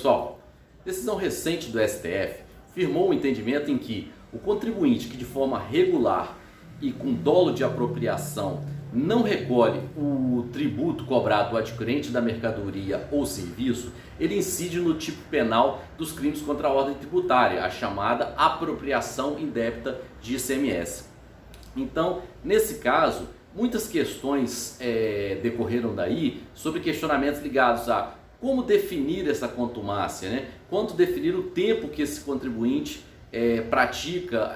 Pessoal, decisão recente do STF firmou um entendimento em que o contribuinte que de forma regular e com dolo de apropriação não recolhe o tributo cobrado do adquirente da mercadoria ou serviço, ele incide no tipo penal dos crimes contra a ordem tributária, a chamada apropriação indébita de ICMS. Então, nesse caso, muitas questões decorreram daí sobre questionamentos ligados a como definir essa contumácia, né? Quanto definir o tempo que esse contribuinte pratica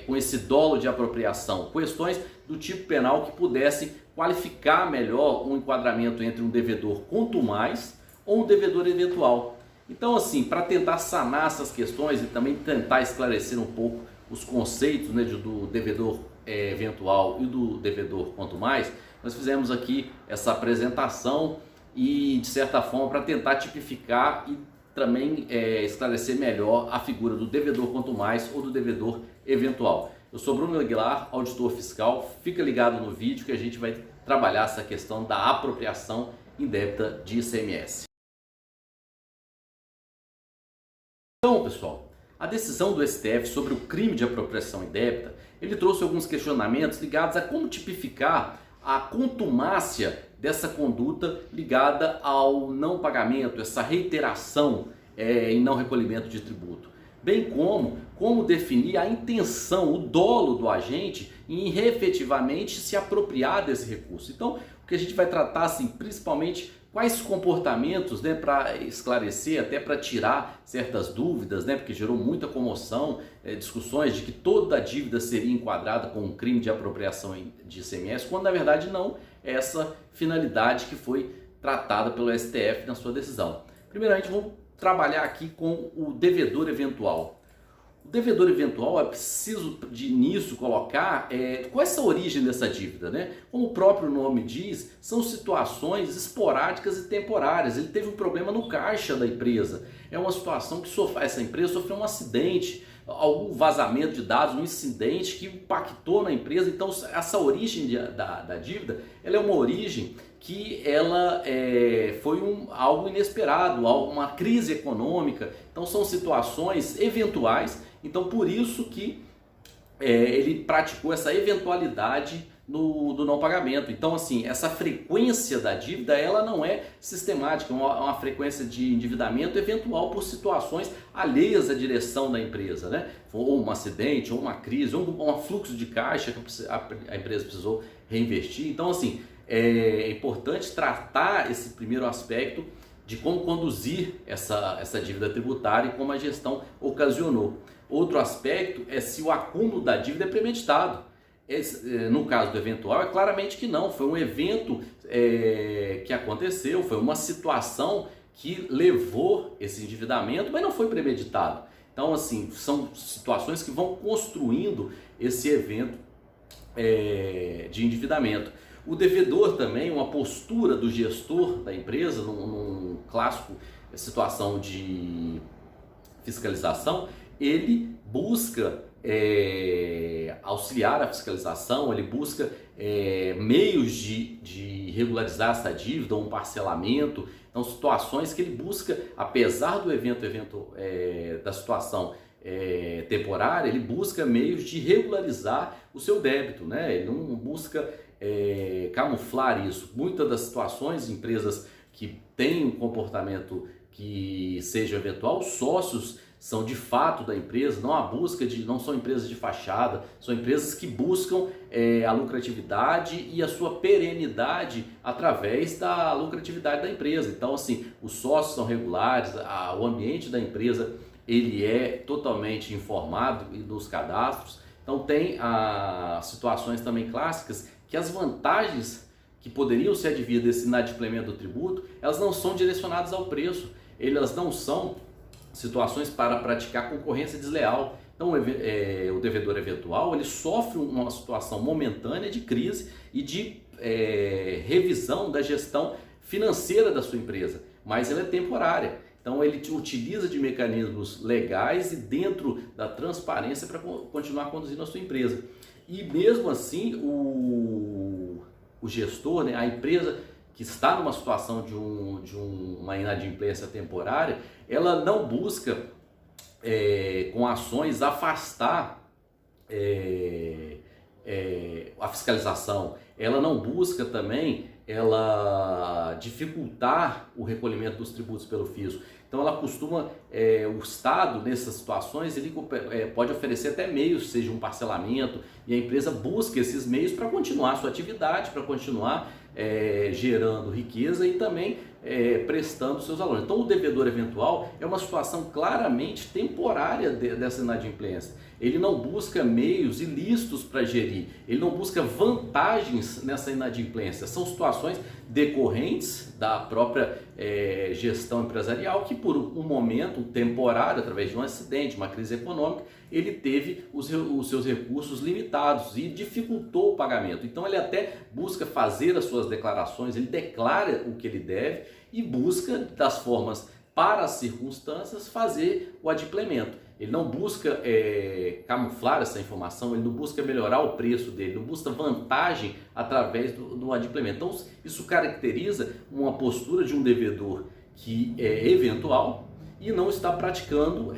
com esse dolo de apropriação. Questões do tipo penal que pudessem qualificar melhor um enquadramento entre um devedor contumaz ou um devedor eventual. Então, assim, para tentar sanar essas questões e também tentar esclarecer um pouco os conceitos, né, do devedor eventual e do devedor contumaz, nós fizemos aqui essa apresentação e, de certa forma, para tentar tipificar e também esclarecer melhor a figura do devedor contumaz ou do devedor eventual. Eu sou Bruno Aguilar, auditor fiscal. Fica ligado no vídeo que a gente vai trabalhar essa questão da apropriação indébita de ICMS. Então, pessoal, a decisão do STF sobre o crime de apropriação indébita, ele trouxe alguns questionamentos ligados a como tipificar a contumácia dessa conduta ligada ao não pagamento, essa reiteração em não recolhimento de tributo, bem como definir a intenção, o dolo do agente em efetivamente se apropriar desse recurso. Então, o que a gente vai tratar, assim, principalmente quais comportamentos, né, para esclarecer, até para tirar certas dúvidas, né, porque gerou muita comoção, discussões de que toda a dívida seria enquadrada com um crime de apropriação de ICMS, quando na verdade não é essa finalidade que foi tratada pelo STF na sua decisão. Primeiramente, vamos trabalhar aqui com o devedor eventual. O devedor eventual, é preciso de início colocar qual é essa origem dessa dívida, né? Como o próprio nome diz, são situações esporádicas e temporárias. Ele teve um problema no caixa da empresa. É uma situação que essa empresa sofreu um acidente, algum vazamento de dados, um incidente que impactou na empresa. Então, essa origem da dívida, ela é uma origem que ela foi algo inesperado, uma crise econômica. Então, são situações eventuais. Então, por isso que ele praticou essa eventualidade do não pagamento. Então, assim, essa frequência da dívida, ela não é sistemática, é uma frequência de endividamento eventual por situações alheias à direção da empresa, né? Ou um acidente, ou uma crise, ou um fluxo de caixa que a empresa precisou reinvestir. Então, assim, é importante tratar esse primeiro aspecto de como conduzir essa dívida tributária e como a gestão ocasionou. Outro aspecto é se o acúmulo da dívida é premeditado. No caso do eventual, é claramente que não. Foi um evento que aconteceu, foi uma situação que levou esse endividamento, mas não foi premeditado. Então, assim, são situações que vão construindo esse evento de endividamento. O devedor também, uma postura do gestor da empresa, num clássico situação de fiscalização, ele busca auxiliar a fiscalização, ele busca meios de regularizar essa dívida, um parcelamento. Então, situações que ele busca, apesar do da situação temporária, ele busca meios de regularizar o seu débito, né? Ele não busca camuflar isso. Muitas das situações, empresas que têm um comportamento que seja eventual, sócios são de fato da empresa, não são empresas de fachada, são empresas que buscam a lucratividade e a sua perenidade através da lucratividade da empresa. Então, assim, os sócios são regulares, o ambiente da empresa ele é totalmente informado nos cadastros. Então, tem situações também clássicas que as vantagens que poderiam ser advindas desse inadimplemento do tributo, elas não são direcionadas ao preço, elas não são situações para praticar concorrência desleal. Então, o devedor eventual, ele sofre uma situação momentânea de crise e de revisão da gestão financeira da sua empresa, mas ela é temporária. Então, ele utiliza de mecanismos legais e dentro da transparência para continuar conduzindo a sua empresa. E mesmo assim, o gestor, né, a empresa que está numa situação de uma inadimplência temporária, ela não busca, com ações, afastar a fiscalização. Ela não busca também dificultar o recolhimento dos tributos pelo fisco. Então ela costuma, o Estado nessas situações, ele pode oferecer até meios, seja um parcelamento, e a empresa busca esses meios para continuar a sua atividade, para continuar gerando riqueza e também prestando seus valores. Então o devedor eventual é uma situação claramente temporária dessa inadimplência. Ele não busca meios ilícitos para gerir, ele não busca vantagens nessa inadimplência. São situações decorrentes da própria gestão empresarial que por um momento temporário, através de um acidente, uma crise econômica, ele teve os seus recursos limitados e dificultou o pagamento. Então ele até busca fazer as suas declarações, ele declara o que ele deve e busca, das formas para as circunstâncias, fazer o adimplemento. Ele não busca camuflar essa informação, ele não busca melhorar o preço dele, não busca vantagem através do adimplemento. Então isso caracteriza uma postura de um devedor que é eventual e não está praticando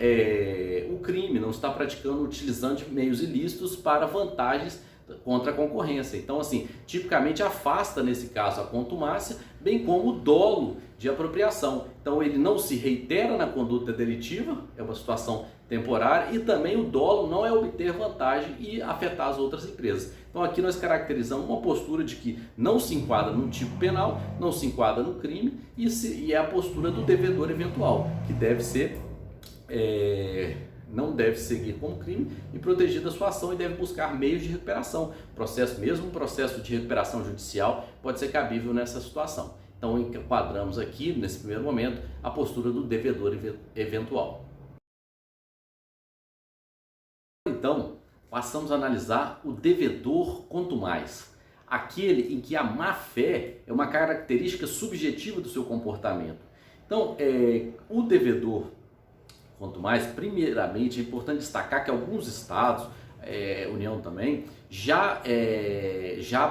o crime, não está praticando, utilizando meios ilícitos para vantagens contra a concorrência. Então, assim, tipicamente afasta, nesse caso, a contumácia, bem como o dolo de apropriação. Então, ele não se reitera na conduta delitiva, é uma situação temporária, e também o dolo não é obter vantagem e afetar as outras empresas. Então, aqui nós caracterizamos uma postura de que não se enquadra no tipo penal, não se enquadra no crime, e é a postura do devedor eventual, que deve ser não deve seguir como crime e proteger da sua ação e deve buscar meios de recuperação. Mesmo um processo de recuperação judicial pode ser cabível nessa situação. Então enquadramos aqui, nesse primeiro momento, a postura do devedor eventual. Então, passamos a analisar o devedor contumaz, aquele em que a má-fé é uma característica subjetiva do seu comportamento. Então, o devedor quanto mais, primeiramente, é importante destacar que alguns estados, União também, já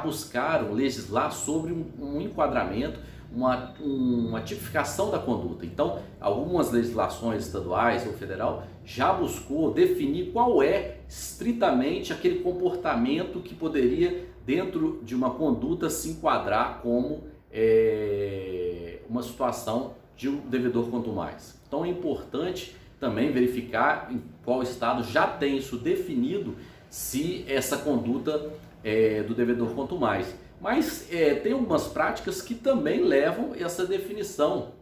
buscaram legislar sobre um enquadramento, uma tipificação da conduta. Então, algumas legislações estaduais ou federal já buscou definir qual é estritamente aquele comportamento que poderia, dentro de uma conduta, se enquadrar como uma situação de um devedor contumaz. Então, é importante também verificar em qual estado já tem isso definido, se essa conduta do devedor contumaz. Mas tem algumas práticas que também levam essa definição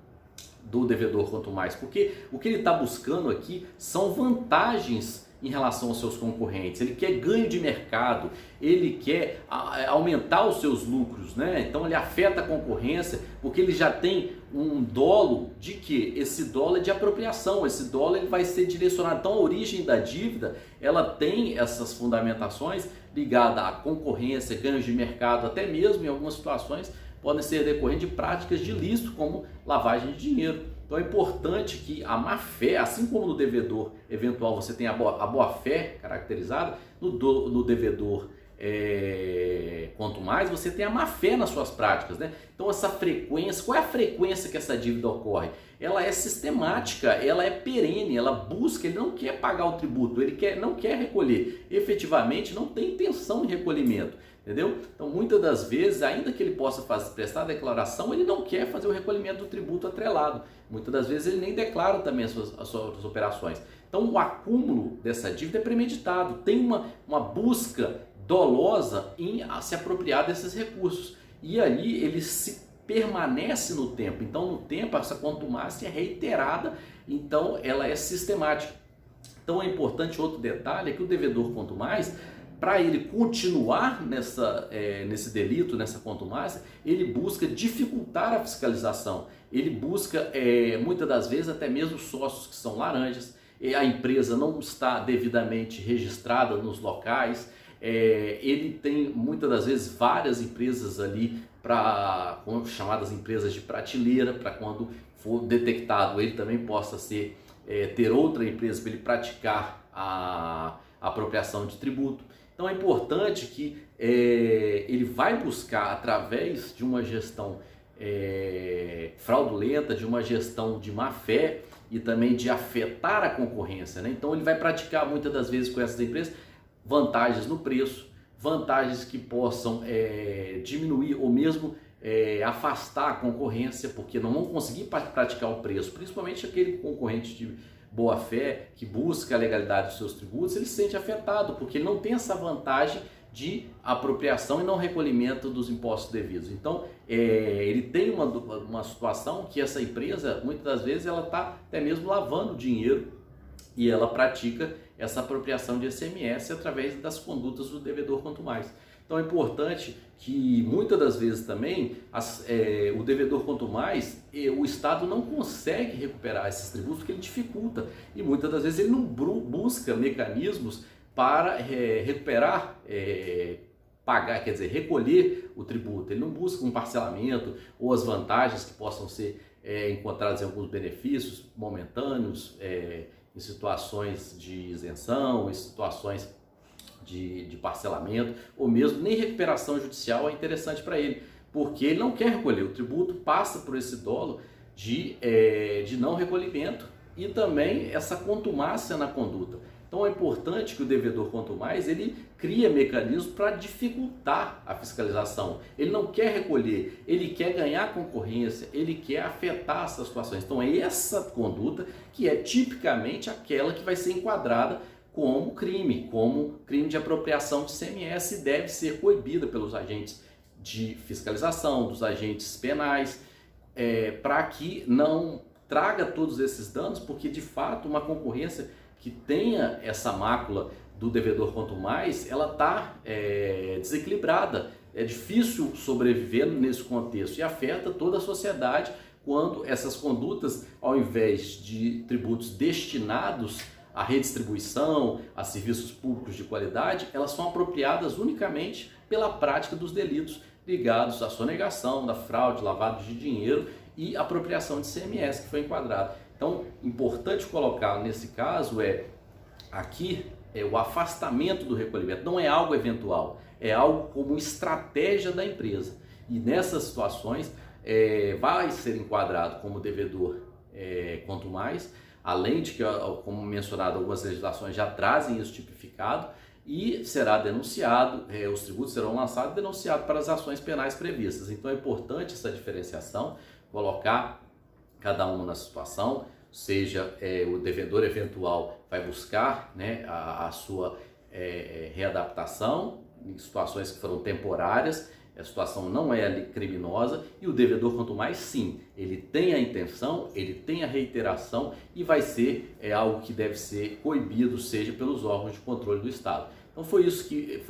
do devedor contumaz, porque o que ele está buscando aqui são vantagens em relação aos seus concorrentes. Ele quer ganho de mercado, ele quer aumentar os seus lucros, né? Então ele afeta a concorrência porque ele já tem um dolo de que esse dolo é de apropriação, esse dolo ele vai ser direcionado. Então a origem da dívida, ela tem essas fundamentações ligadas à concorrência, ganhos de mercado, até mesmo em algumas situações podem ser decorrentes de práticas de ilícito como lavagem de dinheiro. Então é importante que a má-fé, assim como no devedor eventual você tem a boa-fé caracterizada, no devedor contumaz você tem a má-fé nas suas práticas, né? Então essa frequência, qual é a frequência que essa dívida ocorre? Ela é sistemática, ela é perene, ela busca, ele não quer pagar o tributo, não quer recolher, efetivamente não tem intenção de recolhimento. Entendeu? Então, muitas das vezes, ainda que ele possa prestar a declaração, ele não quer fazer o recolhimento do tributo atrelado. Muitas das vezes, ele nem declara também as suas operações. Então, o acúmulo dessa dívida é premeditado. Tem uma busca dolosa em se apropriar desses recursos. E ali, ele permanece no tempo. Então, no tempo, essa contumácia é reiterada. Então, ela é sistemática. Então, é importante outro detalhe, é que o devedor contumaz, para ele continuar nesse delito, nessa contumácia, ele busca dificultar a fiscalização. Ele busca, muitas das vezes, até mesmo sócios que são laranjas. A empresa não está devidamente registrada nos locais. Ele tem, muitas das vezes, várias empresas ali, chamadas empresas de prateleira, para quando for detectado, ele também possa ter outra empresa para ele praticar a apropriação de tributo. Então é importante que ele vai buscar, através de uma gestão fraudulenta, de uma gestão de má fé e também de afetar a concorrência, né? Então ele vai praticar muitas das vezes com essas empresas vantagens no preço, vantagens que possam diminuir ou mesmo afastar a concorrência, porque não vão conseguir praticar o preço, principalmente aquele concorrente de boa fé que busca a legalidade dos seus tributos, ele se sente afetado, porque ele não tem essa vantagem de apropriação e não recolhimento dos impostos devidos. Então, ele tem uma situação que essa empresa, muitas das vezes, ela está até mesmo lavando dinheiro e ela pratica essa apropriação de ICMS através das condutas do devedor quanto mais. Então é importante que muitas das vezes também o devedor quanto mais, o Estado não consegue recuperar esses tributos porque ele dificulta e muitas das vezes ele não busca mecanismos para recuperar, pagar, quer dizer, recolher o tributo. Ele não busca um parcelamento ou as vantagens que possam ser encontradas em alguns benefícios momentâneos, em situações de isenção, em situações de parcelamento, ou mesmo nem recuperação judicial é interessante para ele, porque ele não quer recolher. O tributo passa por esse dolo de não recolhimento e também essa contumácia na conduta. Então é importante que o devedor quanto mais ele cria mecanismos para dificultar a fiscalização. Ele não quer recolher, ele quer ganhar concorrência, ele quer afetar essas situações. Então é essa conduta que é tipicamente aquela que vai ser enquadrada como crime de apropriação de ICMS e deve ser coibida pelos agentes de fiscalização, dos agentes penais, para que não traga todos esses danos, porque de fato uma concorrência que tenha essa mácula do devedor quanto mais, ela está desequilibrada. É difícil sobreviver nesse contexto e afeta toda a sociedade quando essas condutas, ao invés de tributos destinados à redistribuição, a serviços públicos de qualidade, elas são apropriadas unicamente pela prática dos delitos ligados à sonegação, da fraude, lavado de dinheiro e apropriação de ICMS que foi enquadrado. Então, importante colocar nesse caso aqui o afastamento do recolhimento, não é algo eventual, é algo como estratégia da empresa. E nessas situações vai ser enquadrado como devedor quanto mais, além de que, como mencionado, algumas legislações já trazem isso tipificado e será denunciado, os tributos serão lançados e denunciados para as ações penais previstas. Então é importante essa diferenciação, colocar cada um na situação, seja o devedor eventual vai buscar, né, a sua readaptação em situações que foram temporárias, a situação não é ali criminosa, e o devedor quanto mais sim, ele tem a intenção, ele tem a reiteração e vai ser algo que deve ser coibido, seja pelos órgãos de controle do Estado. Então foi isso que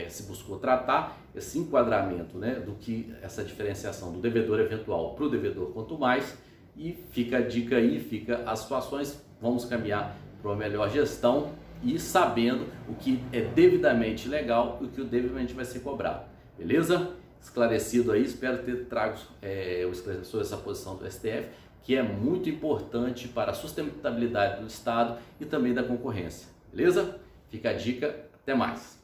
se buscou tratar, esse enquadramento, né, do que essa diferenciação do devedor eventual para o devedor quanto mais, e fica a dica aí, fica as situações, vamos caminhar para uma melhor gestão e sabendo o que é devidamente legal e o que devidamente vai ser cobrado. Beleza? Esclarecido aí, espero ter trago o esclarecimento sobre essa posição do STF, que é muito importante para a sustentabilidade do Estado e também da concorrência. Beleza? Fica a dica, até mais!